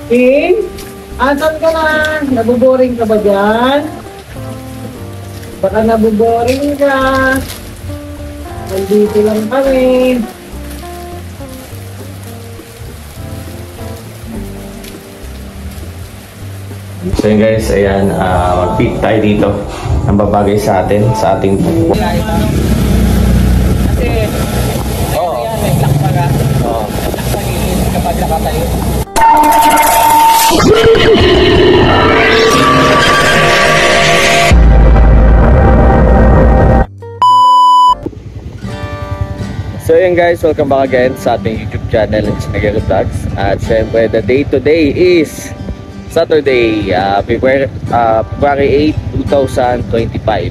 King, asan ka na? Nabuboring ka ba dyan? Baka nabuboring ka. Nandito lang kami. So yun guys, ayan, mag-pick tayo dito. Ang babagay sa atin, sa ating Kasi, yan, may black pa ka. Black pa gilid kapag nakatayo. So yun guys, welcome back again sa ating YouTube channel, Nagero Vlogs. At syempre, the day today is Saturday, February 8, 2025.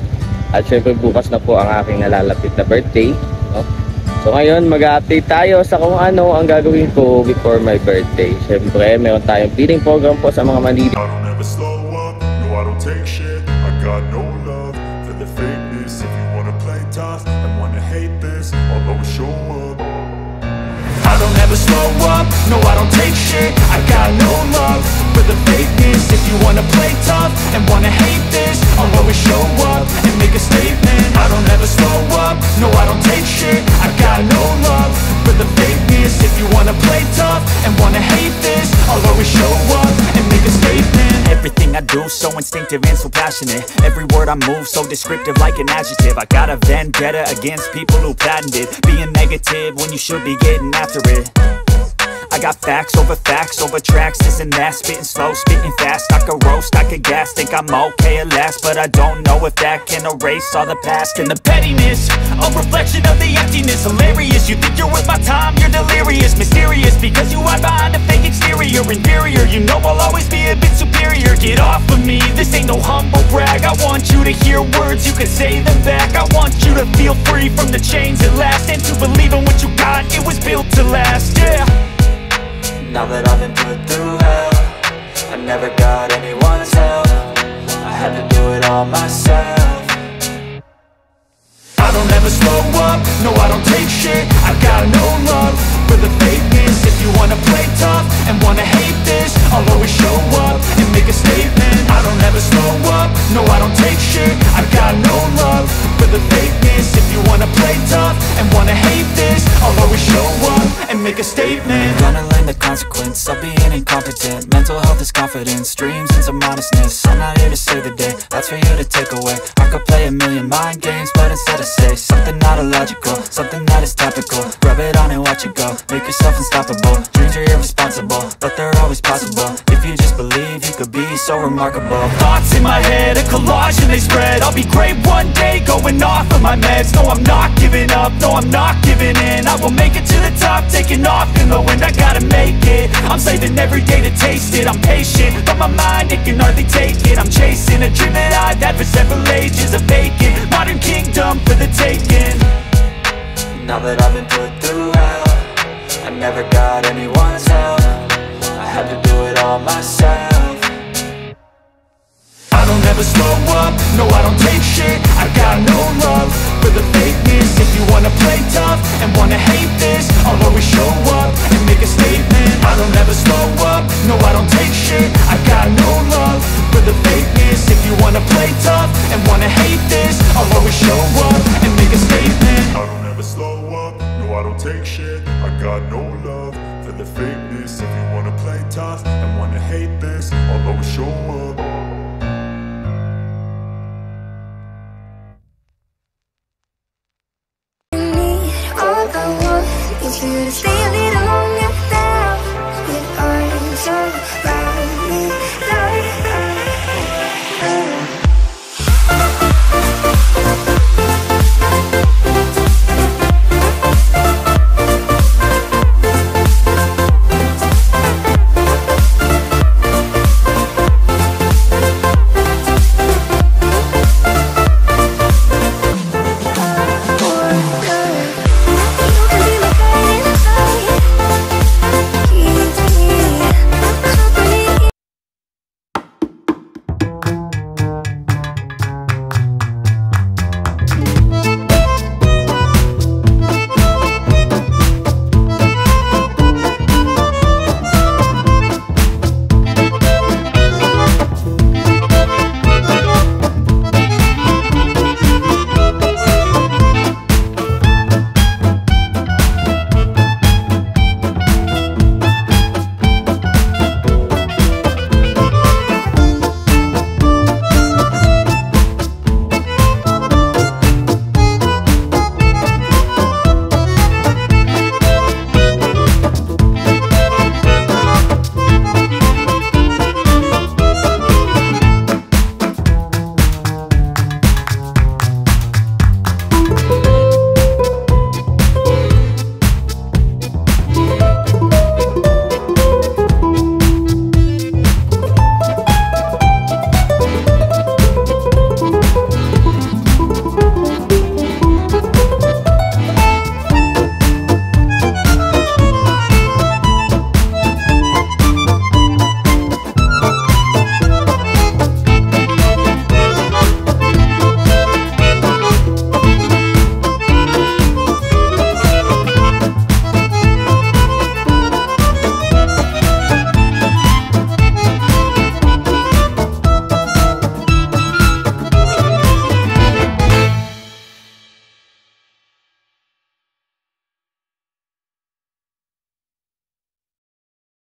At syempre bukas na po ang aking nalalapit na birthday, no? So ngayon mag-update tayo sa kung ano ang gagawin ko before my birthday. Syempre meron tayong feeding program po sa mga manili. I don't ever slow up, no I don't take shit. I got no love for the fakeness. If you wanna play tough and wanna hate this, I'll always show up. I don't ever slow up, no I don't take shit. I got no love for the fakeness. If you wanna play tough and wanna hate this, I'll always show up and make a statement. I don't ever slow up, no I don't take shit. I got no love for the fakeness. If you wanna play tough and wanna hate this, I'll always show up and make a statement. Everything I do so instinctive and so passionate. Every word I move so descriptive like an adjective. I got a vendetta against people who patented being negative when you should be getting after it. I got facts over tracks, this and that. Spitting slow, spitting fast, I could roast, I could gas. Think I'm okay at last, but I don't know if that can erase all the past. And the pettiness, a reflection of the emptiness. Hilarious, you think you're worth my time, you're delirious. Mysterious, because you hide behind a fake exterior. Inferior, you know I'll always be a bit superior. Get off of me, this ain't no humble brag. I want you to hear words, you can say them back. I want you to feel free from the chains at last, and to believe in what you got, it was built to last, yeah. Now that I've been put through hell, I never got anyone's help. I had to do it all myself. I don't ever slow up, no I don't take shit. I got no love for the fakeness. If you wanna play tough and wanna hate this, I'll always show up and make a statement. I don't ever slow up, no I don't take shit. I got no love for the fakeness. If you wanna play tough and wanna hate this, I'll always show up and make a statement. Gonna learn the consequence of being incompetent. Mental health is confidence, dreams and some honestness. I'm not here to save the day, that's for you to take away. I could play a million mind games, but instead I say something not illogical, something that is topical. Rub it on and watch it go, make yourself unstoppable. Dreams are irresponsible, but they're always possible. If you just believe, you could be so remarkable. Thoughts in my head, a collage and they spread. I'll be great one day, going off of my meds. No, I'm not giving up, no, I'm not giving in. I will make it to the top, taking off in the wind. I gotta make it, I'm saving every day to taste it. I'm patient, but my mind, it can hardly take it. I'm chasing a dream that I've had for several ages. A vacant, modern kingdom for the taking. Now that I've been put through hell, I never got anyone's help. I had to do it all myself. I don't ever slow up, no I don't take shit. I got no love for the fakeness. If you wanna play tough and wanna hate this, I'll always show up and make a statement. I don't ever slow up, no I don't take shit. I got no love for the fakeness. If you wanna play tough and wanna hate this, I'll always show up and make a statement. I don't ever slow up, no I don't take shit. I got no love for the fakeness. If you wanna play tough and wanna hate this, I'll always show up. All I want is for you to stay a little longer now. With arms around me like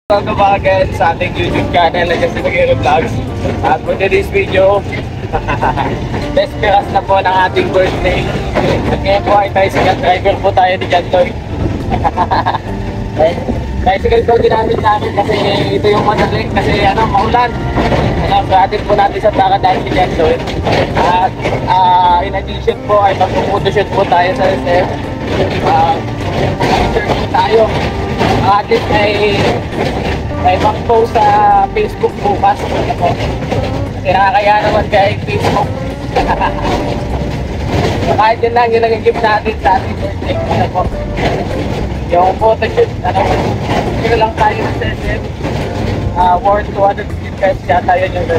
Welcome back again sa ating YouTube channel na kasi nag-iirong vlogs. At for today's video, best peras na po ng ating birthday. At ngayon po ay tricycle driver po tayo ni Jantoy. Tricycle po ginamit namin kasi ito yung madali kasi maulan. So atin po natin sa Takadaan si Jantoy. At in addition po ay mag-photoshoot po tayo sa SF. Picture po tayo. Atin ay mag-post sa Facebook bukas. Kasi nakakaya naman kay Facebook. So kahit yun lang yung nag-gift natin sa ating birthday. Yung photoshoot, yun lang tayo sa SF. Worth 250 guys, yata yun yung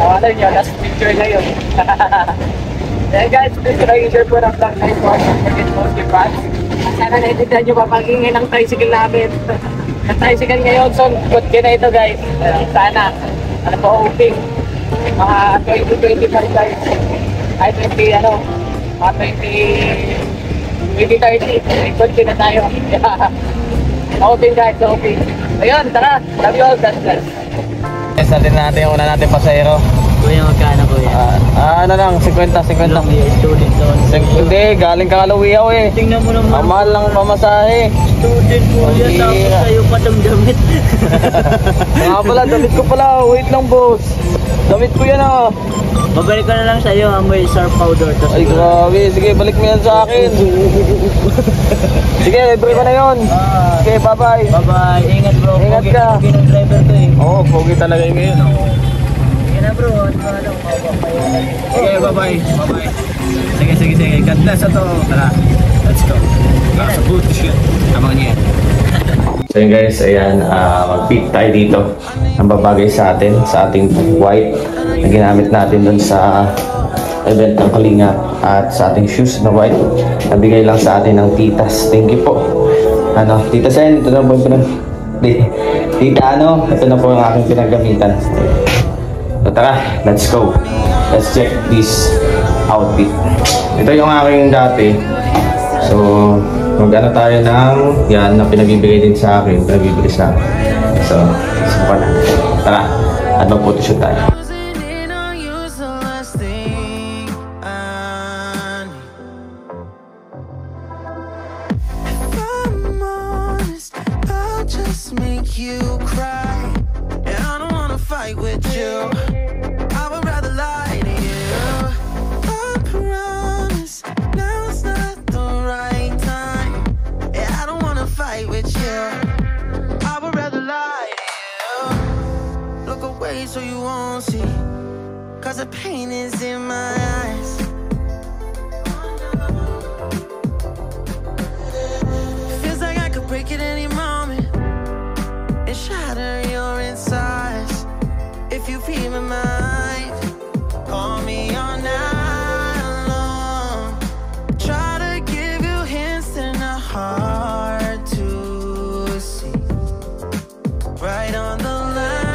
ano nyo, last picture na yun. Then guys, please share po ng vlog na ito. Forget most your fans. Sana naitignan nyo papagingin ng tricycle namin. Ang tricycle ngayon, so good ka na ito guys. Sana, opening. Mga 20-25 guys. Ay 20, mga 20-30. Good ka na tayo. Opening guys, opening. Ayun, tara. Love you all, God bless. Yes, natin yung una natin pasahero. Kuya, magkano kuya? Ano lang, 50. Student loan. Hindi, galing Kalawiyaw eh. Tingnan mo naman. Ang mahal lang pamasahe. Student kuya, tapos sa'yo pa itong damit. Nga pala, damit ko pala. Wait lang boss. Damit ko yan ah. Babalik ko na lang sa'yo, amoy sharp powder. Ay grabe, sige balik mo yan sa akin. Sige, libre ko na yun. Okay, bye bye. Bye bye, ingat bro. Ingat ka. Pogi ng driver ko eh. Oo, pogi talaga yung ngayon. Sige na bro, Sige, bye bye. Sige. God bless ito. Tara, let's go. Sa good shit. Amang niya. So yun guys, ayan, mag-pick tayo dito. Ang babagay sa atin, sa ating white na ginamit natin dun sa event ng Kalingap at sa ating shoes na white nabigay lang sa atin ng titas. Thank you po. Tita Sen, ito na po yung Tita ito na po yung aking pinagamitan. So tara, let's go. Let's check this outfit. Ito yung aking dati. So, tayo ng yan na pinabibigay din sa akin. Pinabibigay sa akin. So, subukan natin. Tara, at mag-photoshoot tayo. So you won't see, cause the pain is in my eyes. Feels like I could break it any moment and shatter your insides. If you feel my mind, call me all night long. Try to give you hints that are hard to see. Right on the line.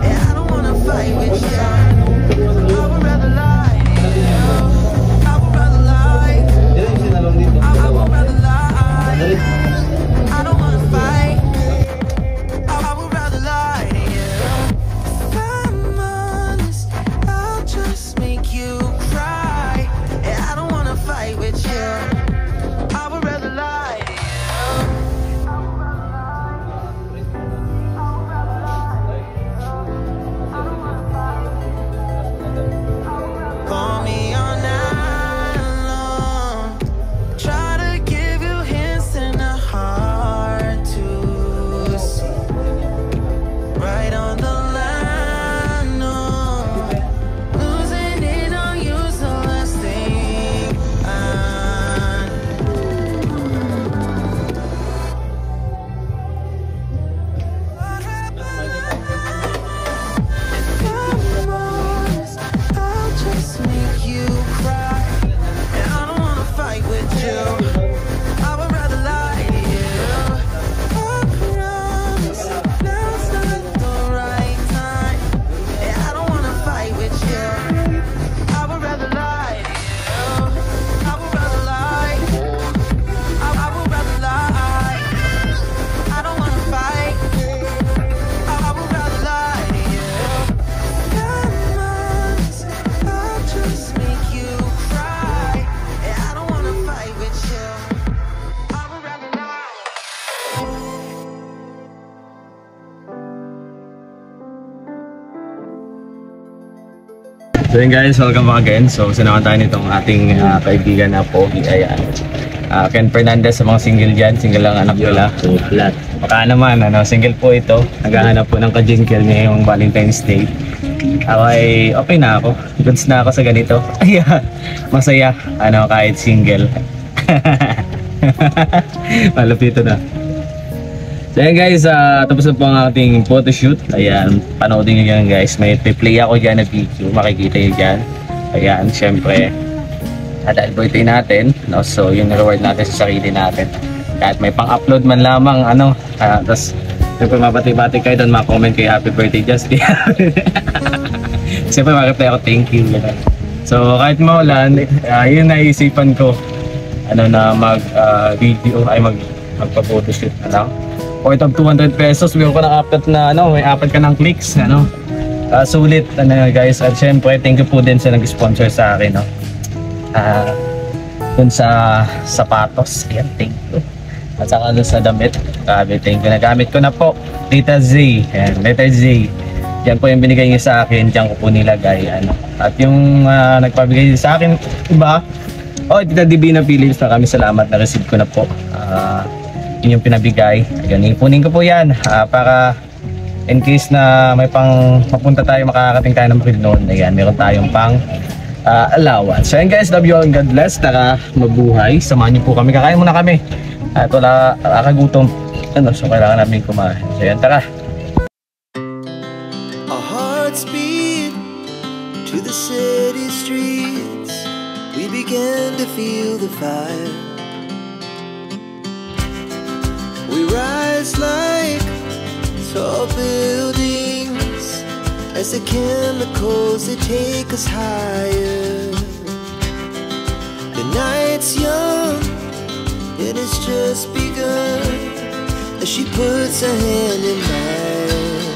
I don't wanna fight with you. I would rather lie. So yun guys, welcome back again. So sinawan tayo nitong ating kaibigan na Pogi. Ayan. Ken Fernandez sa mga single dyan. Single lang anak nila. Baka naman, single po ito. Naghahanap po ng ka-jingle ngayong Valentine's Day. Ako ay okay na ako. Goods na ako sa ganito. Ayan. Masaya. Kahit single. Malapito na. So ayan guys, tapos na po ang ating photoshoot. Ayan, panoodin nyo yan guys. May play ako dyan na video, makikita nyo dyan. Ayan, syempre dahil birthday natin, no? So yung reward natin sa sarili natin. Kahit may pang-upload man lamang, tapos syempre mabati-bati kayo doon, ma-comment kayo happy birthday Justin. Syempre ma-reply ako thank you. So kahit maulan, yun naisipan ko na mag-video, ay magpa-photoshoot na lang. Worth of 200 pesos, meron ko ng apat na may apat ka ng clicks, sulit guys. At syempre thank you po din sa nag-sponsor sa akin, dun sa sapatos, ayan, thank you. At saka dun sa damit, grabe, thank you, nagamit ko na po. Letter Z, ayan, letter Z, yan po yung binigay niya sa akin, diyan ko po nilagay, at yung nagpabigay sa akin iba, Tita Divina Philips, maraming salamat, na-receive ko na po yung pinabigay. Ayun, ipunin ko po yan para in case na may pang mapunta tayo, makakarating tayo ng Bukid noon. Ayan, meron tayong pang allowance. So ayan guys, love you all, God bless. Tara, mabuhay, samahan niyo po kami, kakain muna kami at wala kakagutom, so kailangan namin kumain. So ayan, tara. Our hearts beat to the city streets. We began to feel the fire. We rise like tall buildings as the chemicals, they take us higher. The night's young and it's just begun as she puts her hand in mine.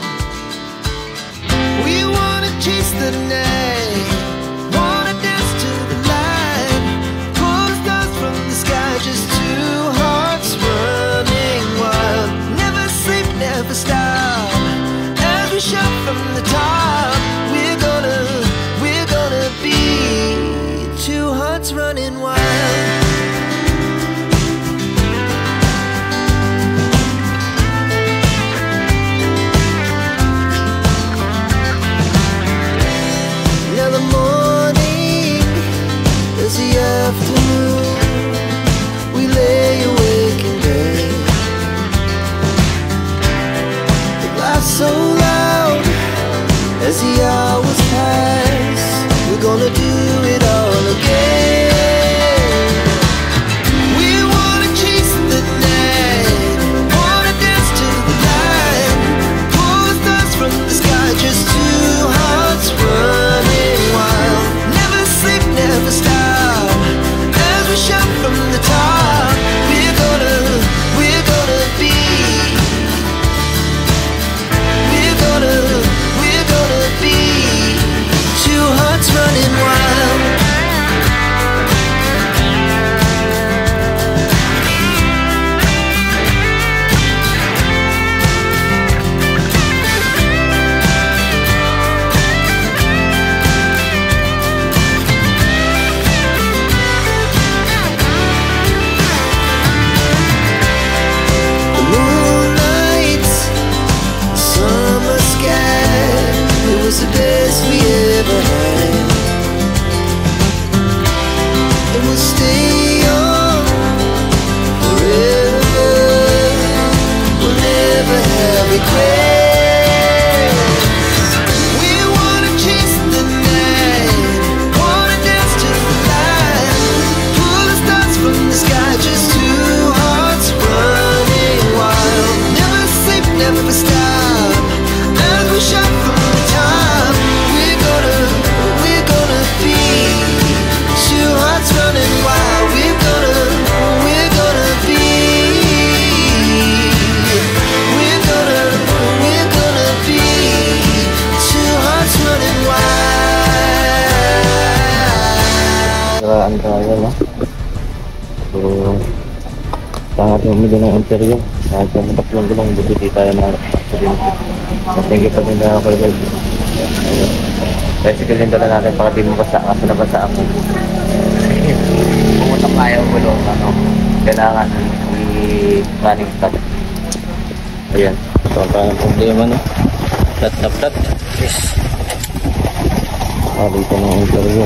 We wanna chase the night, wanna dance to the light, pull the stars from the sky, just two hearts running wild. Never sleep, never stop, as we shout from the top. We're gonna be two hearts running wild. Now the morning is the afternoon. We lay awake in bed. The laughs so loud as the hours pass. We're gonna do it all again. We wanna chase the night, wanna dance to the light, pull the stars from the sky, just two hearts running wild. Never sleep, never stop, as we shout from the top. We're gonna be, we're gonna be two hearts running wild. The moonlight, summer sky, it was the best we ever had. And we'll stay on forever. We'll never have regrets. We wanna chase the night, wanna dance to the light, pull the stars from the sky, just two hearts running wild. Never sleep, never stop, as we shout from the top. We're gonna be two hearts running wild. We're gonna be, we're gonna be two hearts running wild. Ang kaya, no? So sangat umili ng interview. Kahit yung tatlong gulong, bibili tayo na. Thank you pa rin na ako. Bicycle din dala natin para di mo basa kasi nabasa ako. Pumunta kaya ang gulong, ano, kailangan i-running start. Ayan, ito ang parang problema, no? Tat. Yes. Dito ng interview.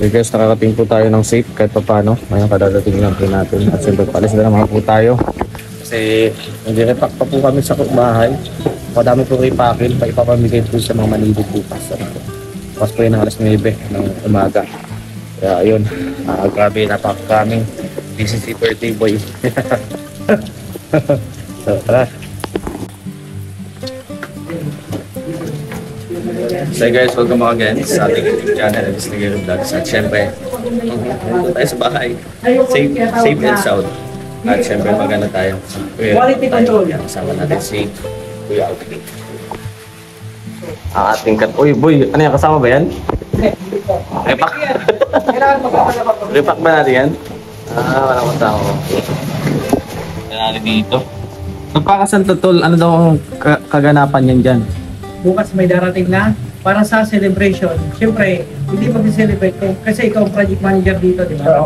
Okay guys, nakakating po tayo ng safe kahit pa paano. Ngayon kadadating lang po natin. At siyempre palis na naman po tayo. Kasi hindi repack pa po kami sa bahay. Madami po repacking pa ipapamigay po sa mga manilid bukas. Pas po yun ng alas 9 ng umaga. Kaya ayun, grabe napakakaming busy si birthday boy. So tara. So guys, welcome back again sa ating YouTube channel, It's Nagero Vlogs. At syempre, nandito tayo sa bahay. Safe and sound. At syempre, maganda tayo. Quality control. Kasama natin si Kuya Alvin. Ang ating Uy, boy, ano yan? Kasama ba yan? Repack. Repack ba natin yan? Walang kasama. Kailangan dito. Magpakasan tol, ano daw ang kaganapan yan dyan? Bukas may darating na para sa celebration. Siyempre, hindi mag-celebrate ko kasi ikaw ang project manager dito, di ba?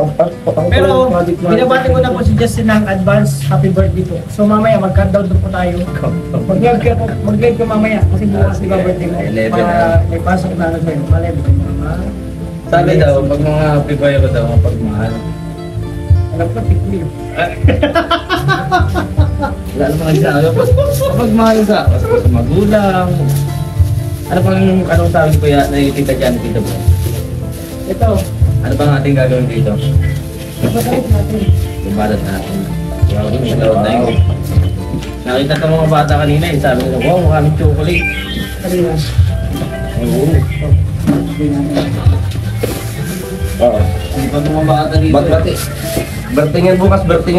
Pero, binabati ko na po si Justin ng advance happy birthday po. So mamaya, mag-countdown po tayo. Mag-live ko mamaya kasi bukas di ba birthday mo. 11 na. May pasok na ano sa'yo. Malay mo. Sabi daw, pag mga happy birthday ko daw, mga pagmahal. Alam ko, tikli. Wala naman sa pagmahal ka. Sa magulang. Ano pang anong tawag ko yan na tita dyan, tita mo? Ito. Ano bang ating gagawin dito? Ipagkait natin. Lumalat natin. Na yun. Nakita sa mga bata kanina, sabi nila, wow, maraming chocolate. Kanina. Oo. Oo. Hindi pa mga bata dito. Bati. Birthday nga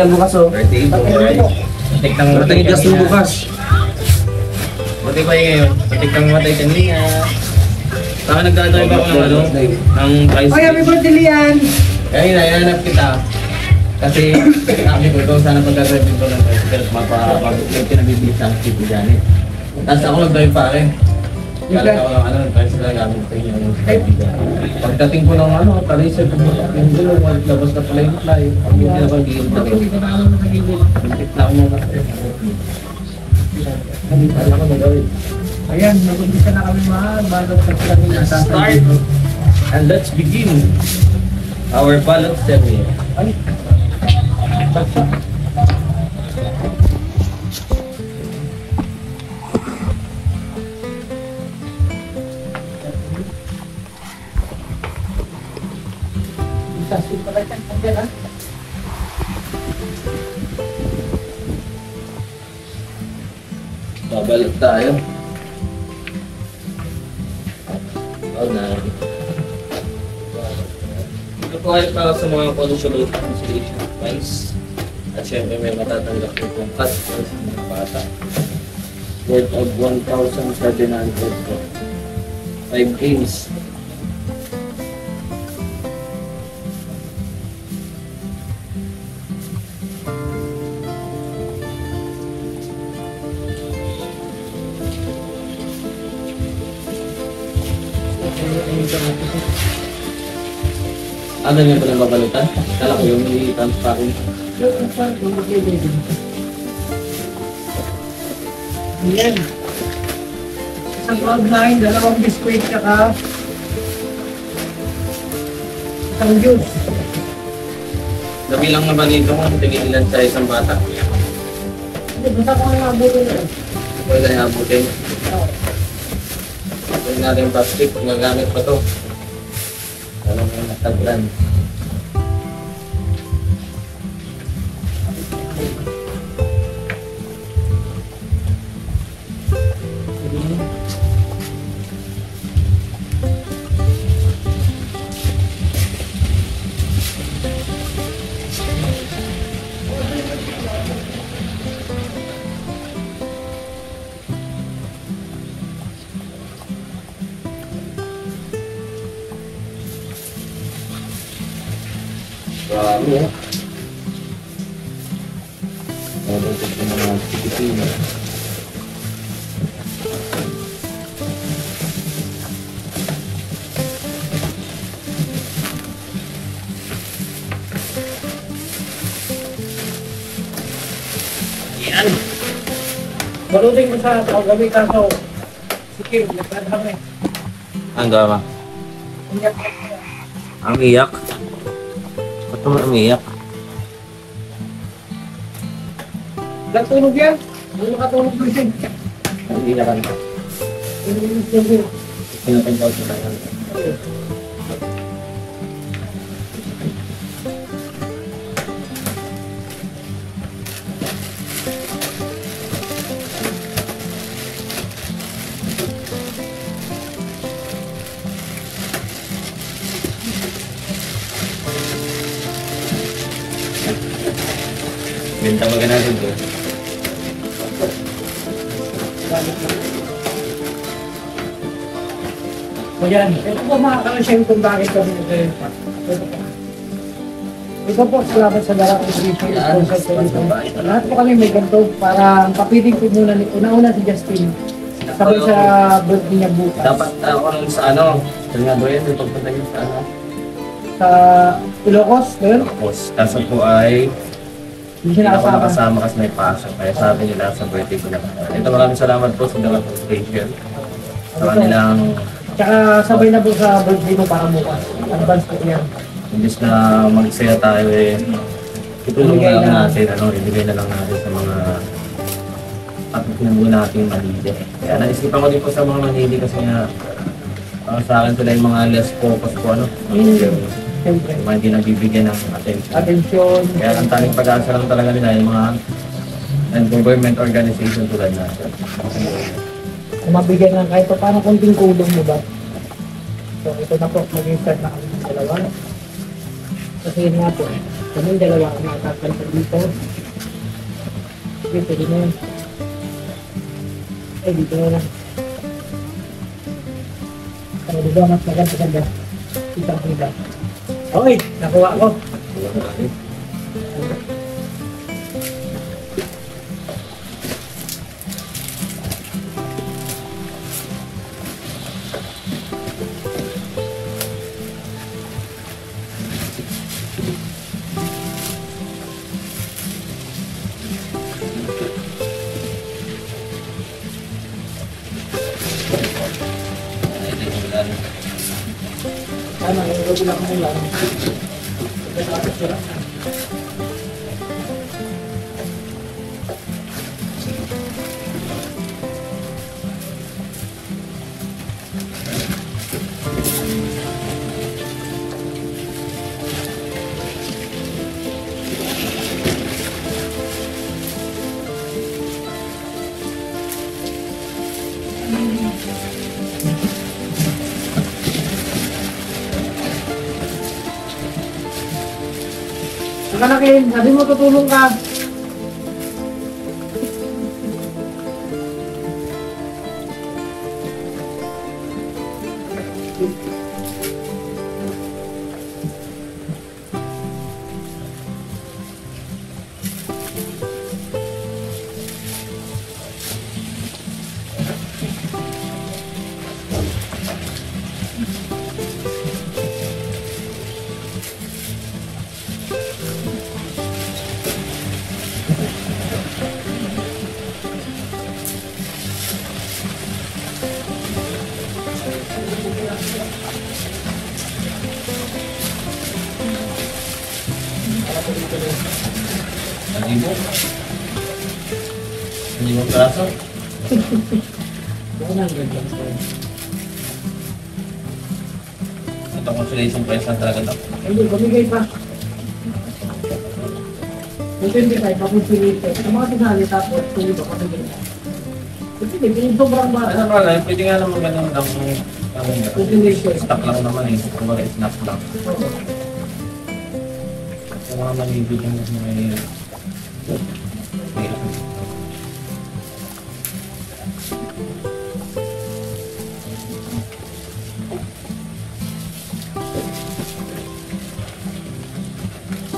bukas oh. Birthday boy. Birthday Justin bukas. Buti pa yun ngayon. Patik kang matay kanina. Saka nagdadawin ba ako ng ano? Ng price. Ay, happy birthday, Lian! Kanina, hinanap kita. Kasi sabi ko, ito sana pagkagawin ko ng tricycle. Mapapagod pinabibili sa tipo dyan eh. Tapos ako nagdawin pa rin. Kala ko lang ano, ng tricycle na gamit ko yung kaibigan. Pagdating ko ng ano, tricycle ko yung gulong, labas na pala yung fly. Hindi na pag-iil na rin. Muntik na ako mga Ayan, nag-umpisa na kami balot sa kami na start and let's begin our ballot ceremony. Babalot tayo. Oh, na. Ito po ay para sa mga consular translation advice. At syempre may matatanggap po kung cut sa mga bata. Worth of 1,700 po. 5 games. Ano niya palang babalutan? Kala ko yung i-transparent. Ayan. Isang cloud9, dalawang biskuit tsaka isang juice. Nabilang na ba nito kung tingin ilan sa isang bata? Hindi, basta ko nga mabuto na. Pwede na abutin. Pwede natin plastic, magamit pa to. Ano may nataglan. Grabe eh. Nabuntot yung mga Pilipino. Yan. Balutin mo sa paggamit kaso. Sige, nagkakami. Ang gama? Ang iyak? Ba't naman umiyak? Nagtunog yan. Hindi makatunog mo siya. Hindi na kanta. Pinapintaw siya na kanta. Benta mo ganun doon. O yan. Ito po mga kanusyeng kung bakit kami nag-renta. Ito po, salamat sa darang appreciation. Lahat po kami may ganito para papiling ko muna ni una-una si Justin. Sabay sa birthday niya bukas. Dapat ako lang sa ano. Sabi nga bro yun, pagpunta niyo sa ano. Sa Ilocos, doon. Tapos, kaso po ay Hindi hindi siya ako nakasama. nakasama kasi may pasok. Kaya sabi nila sa birthday ko na. Ito maraming salamat po sa darang appreciation. Sa kanilang Tsaka sabay na po sa birthday mo para bukas. Advance po yan. imbis na magsaya tayo eh. Itulong na lang natin, ibigay na lang natin sa mga kapitinabuhan natin Manili. Kaya naisipan ko din po sa mga Manili kasi nga sa akin sila yung mga less focus po Siyempre. yung mga hindi nabibigyan ng attention. Atensyon. Kaya ang tanging pag-asa lang talaga nila yung mga government organization tulad natin. Kung mabigyan ng kahit pa paano konting kulong mo ba? So ito na po, mag-start na kami ng dalawa. Kasi yun nga po, kami dalawa ang matatanto dito. Okay, pwede na yun. Ay, dito na lang. Ano diba, mas maganda. Kitang-kita. Okay, nakuha ko. Tama, yung gabi lang mo lang. Nakalakin, sabi mo tutulong ka. Hindi mo kaso? Ito consolation prize lang talaga ito. Hindi, bumigay pa. Yung 25, papunsilite. Sa mga tinali tapos, tuloy ba pamigay na? Kasi hindi, sobrang bata. Ano ba lang, pwede nga naman ganun lang Consolation. stock lang naman eh. Kumbaga snack lang. Sa mga manibig yung mas may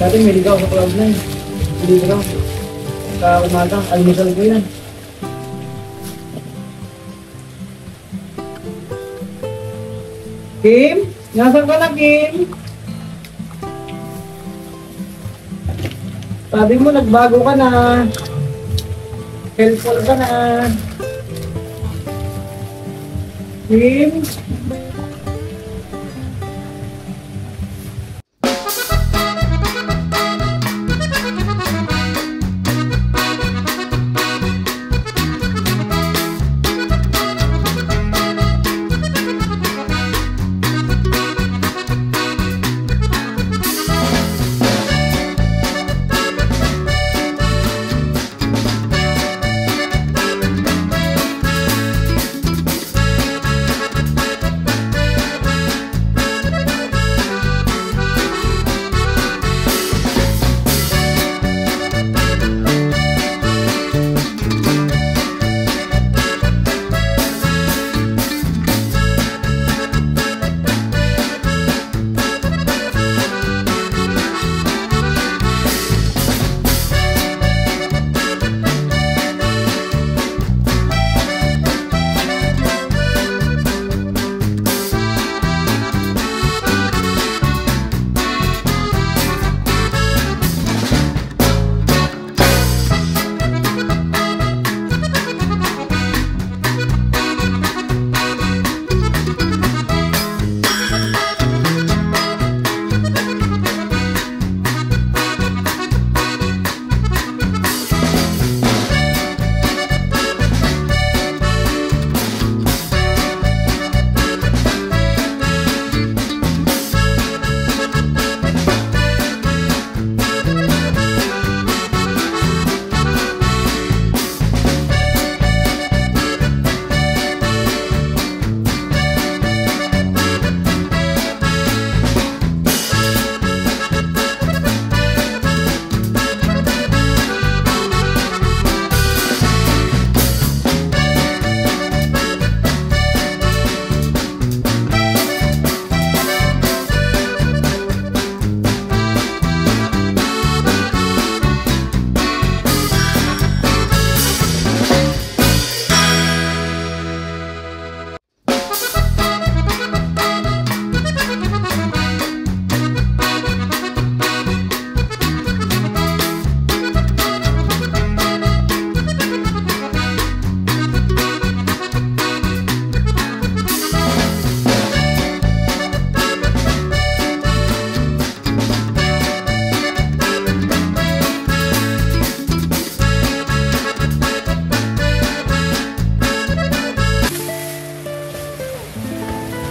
Dati may ligaw sa Cloud9. Ligaw. Sa umaga, almusal ko yan. Kim? Nasaan ka na, Kim? Sabi mo, nagbago ka na. Helpful ka na. Kim?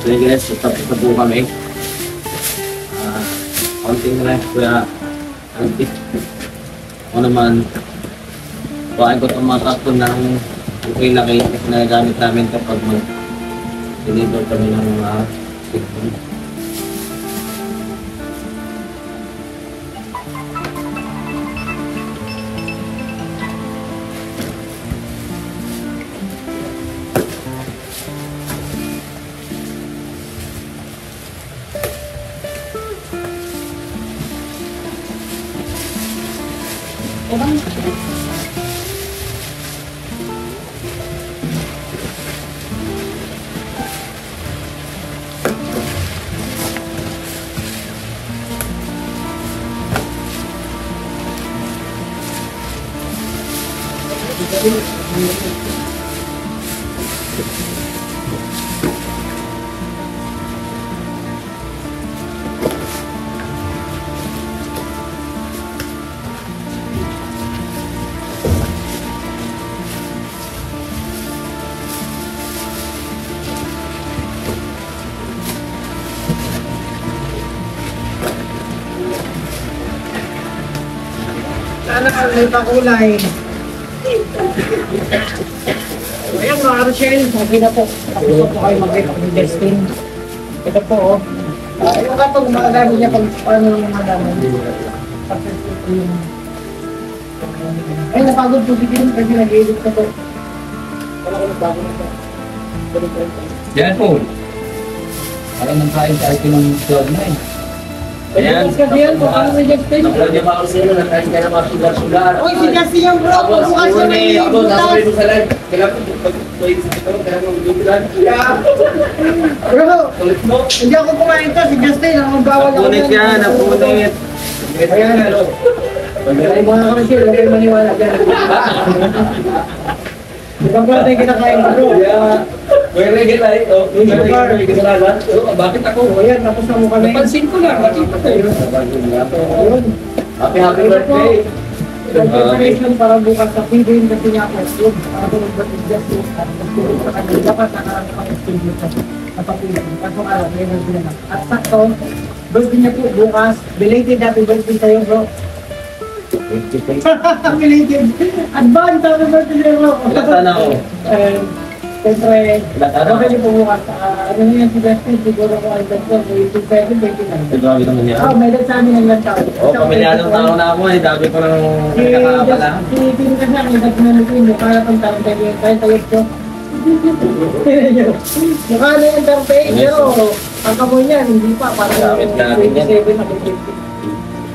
So guys, tapos na po kami. Konting na lang, kuya. Ako naman, buhain ko itong mga takto ng okay na kayo na gamit namin kapag mag-deliver kami ng mga cellphone. Sana may pakulay. Ayan mga Rochelle, sabi na po. Tapos po kayo mag-investing. Ito po, oh. Yung katong magagamit niya pag paano yung magagamit. Ay, napagod po si Kim kasi nag-edit ka po. Wala ko nagbago na po. Yan po. Parang nang kain sa akin ng Cloud9. Ayan. Bukas kasi yan, paano may Justin? Nakulagyan pa ako sa inyo, nakain ka na mga sugar-sugar. Uy, si Justin yung bro, bukas na may Ako, butas. sasabihin ko sa live. Kailangan ko, pag may isip ito, kailangan ko mag-ibilan. Bro, Ulit mo. hindi ako kumain to, si Justin, ang magbawal ako. Napunit yan, napunit. Ayan, ano. Ay, mga kami siya, huwag kayo maniwala dyan. Ibang klase yung kinakain ko, bro. Yeah. May reggae light, oh. May reggae kasalanan. Oh, bakit ako? O yan, tapos na mo kami. Napansin ko lang, nakita ko yun. Ayun. Happy birthday. Preparation para bukas sa feeding kasi niya ako yun. Para ko mag-birthday Justin at magtulog sa kanila. Dapat nakarami pang schedule sa papilang. Kaso araw, may birthday na. At sakto, birthday niya po bukas. Belated happy birthday sa'yo, bro. Belated. Advance happy birthday sa'yo, bro. Ilatan ako. Siyempre, Ilatan ako. bakit niyo po bukas? Ano niya si Justin? Siguro ko ay Justin. 27, 29. Grabe naman yan. Oh, may sa amin ng lantaw. Oh, pamilyadong tao na ako eh. Dami ko nang Si nakakabala. Pino kasi ang nagpunod ko yung kaya pang tarpay yun. Kaya tayo ko. Mukha na yung tarpay. Pero ang kamoy niya, hindi pa. Parang Gamit namin yan. 27 na 50.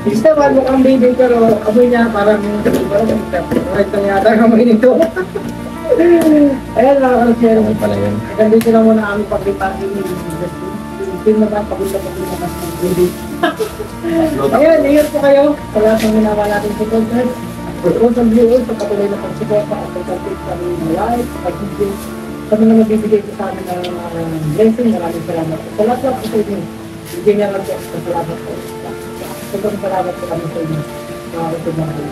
Isa man mukhang baby pero kamoy niya parang right na yata ang kamoy nito. Ayan mga kalsero. Ano pala yun? Hanggang dito lang muna kami paglipagin ni Justin. Film na ba? Pagulta-pagulta kasi ng baby. Ayan, ingat po kayo. Sa lahat ng minawa natin supporters. For those of viewers, sa patuloy na pagsuporta at pagkakit sa aming live, pag-video, sa mga nagbibigay ko sa amin ng blessing, maraming salamat po. Sa lahat po sa inyo, bigyan niya lang po sa salamat po. Sobrang salamat po kami sa inyo. Mga kapatid na kayo.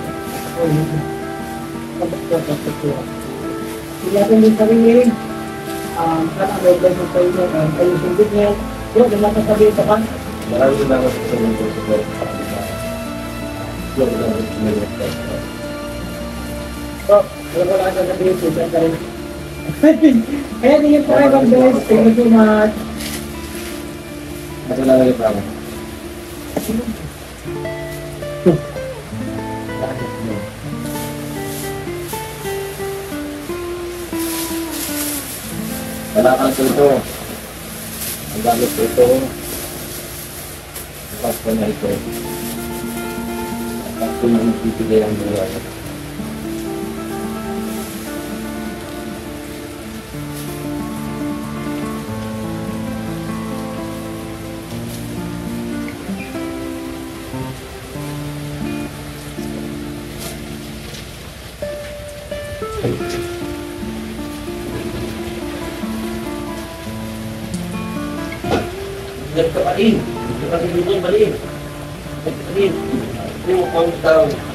Pag-support at pag-support. Hindi natin din sarili. Sana may blessing sa inyo. Kayo sundin niyo. Bro, di masasabihin ka pa? Maraming salamat sa mga support. So, wala ko lang sasabihin po dyan kayo. Kaya tingin po kayo mag-bless. Thank you so much. Mas lalagay pa ako. Wala kang ito. Ang gamit ko ito. Pasko na ito. Pasko na magbibigay ang buhay. Nagkapain. Nagkapain. Nagkapain. Nagkapain. Nagkapain.